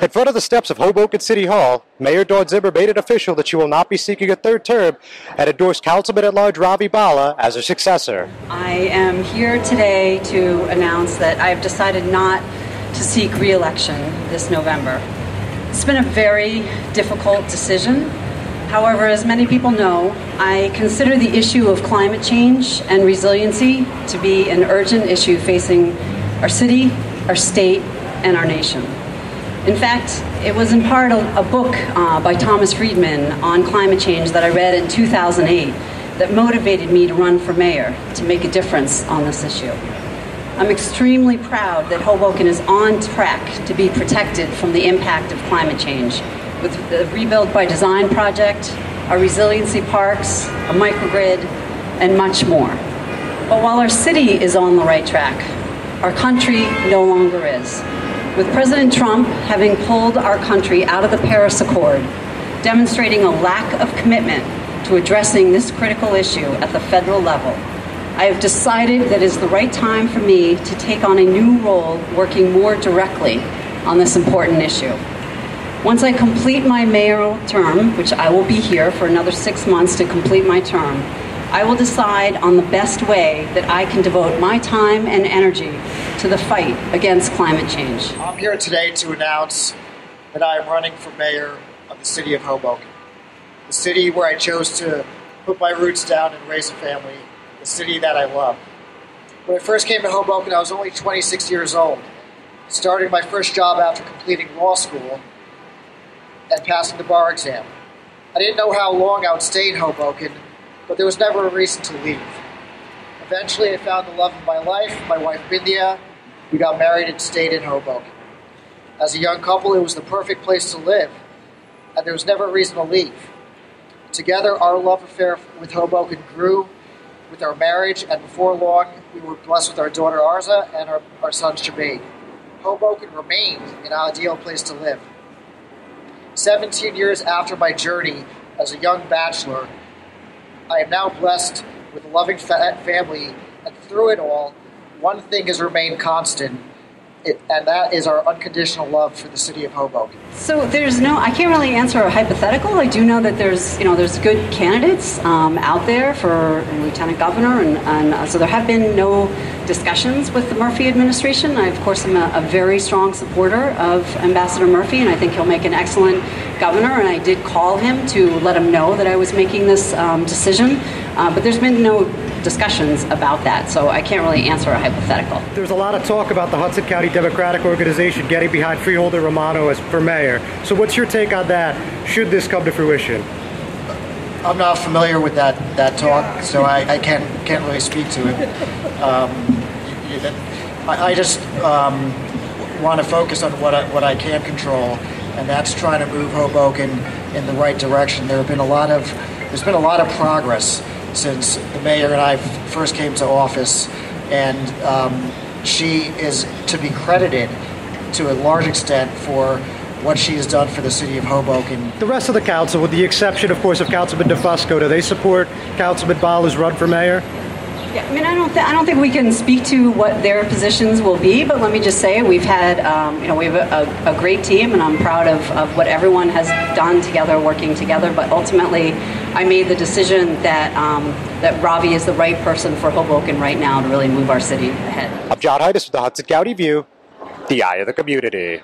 In front of the steps of Hoboken City Hall, Mayor Dawn Zimmer made it official that she will not be seeking a third term and endorsed Councilman-at-Large Ravi Bhalla as her successor. I am here today to announce that I've decided not to seek re-election this November. It's been a very difficult decision. However, as many people know, I consider the issue of climate change and resiliency to be an urgent issue facing our city, our state, and our nation. In fact, it was in part a book by Thomas Friedman on climate change that I read in 2008 that motivated me to run for mayor to make a difference on this issue. I'm extremely proud that Hoboken is on track to be protected from the impact of climate change with the Rebuild by Design project, our resiliency parks, a microgrid, and much more. But while our city is on the right track, our country no longer is. With President Trump having pulled our country out of the Paris Accord, demonstrating a lack of commitment to addressing this critical issue at the federal level, I have decided that it is the right time for me to take on a new role working more directly on this important issue. Once I complete my mayoral term, which I will be here for another 6 months to complete my term, I will decide on the best way that I can devote my time and energy to the fight against climate change. I'm here today to announce that I am running for mayor of the city of Hoboken, the city where I chose to put my roots down and raise a family, the city that I love. When I first came to Hoboken, I was only 26 years old, starting my first job after completing law school and passing the bar exam. I didn't know how long I would stay in Hoboken, but there was never a reason to leave. Eventually, I found the love of my life, my wife Bindia. We got married and stayed in Hoboken. As a young couple, it was the perfect place to live, and there was never a reason to leave. Together, our love affair with Hoboken grew with our marriage, and before long, we were blessed with our daughter Arza and our son Shabade. Hoboken remained an ideal place to live. 17 years after my journey as a young bachelor, I am now blessed with a loving family, and through it all, one thing has remained constant, and that is our unconditional love for the city of Hoboken. So I can't really answer a hypothetical. I do know that there's good candidates out there for lieutenant governor, and so there have been no discussions with the Murphy administration. I, of course, am a very strong supporter of Ambassador Murphy, and I think he'll make an excellent governor, and I did call him to let him know that I was making this decision, but there's been no discussions about that, so I can't really answer a hypothetical. There's a lot of talk about the Hudson County Democratic Organization getting behind Freeholder Romano for mayor. So what's your take on that, should this come to fruition? I'm not familiar with that talk, so I can't really speak to it. I just want to focus on what I can control, and that's trying to move Hoboken in the right direction. There's been a lot of progress since the mayor and I first came to office, and she is to be credited to a large extent for what she has done for the city of Hoboken. The rest of the council, with the exception, of course, of Councilman DeFusco, do they support Councilman Bhalla's run for mayor? Yeah, I mean, I don't think we can speak to what their positions will be, but let me just say we've had, we have a great team, and I'm proud of what everyone has done together, working together. But ultimately, I made the decision that that Ravi is the right person for Hoboken right now to really move our city ahead. I'm John Heides with the Hudson County View, the eye of the community.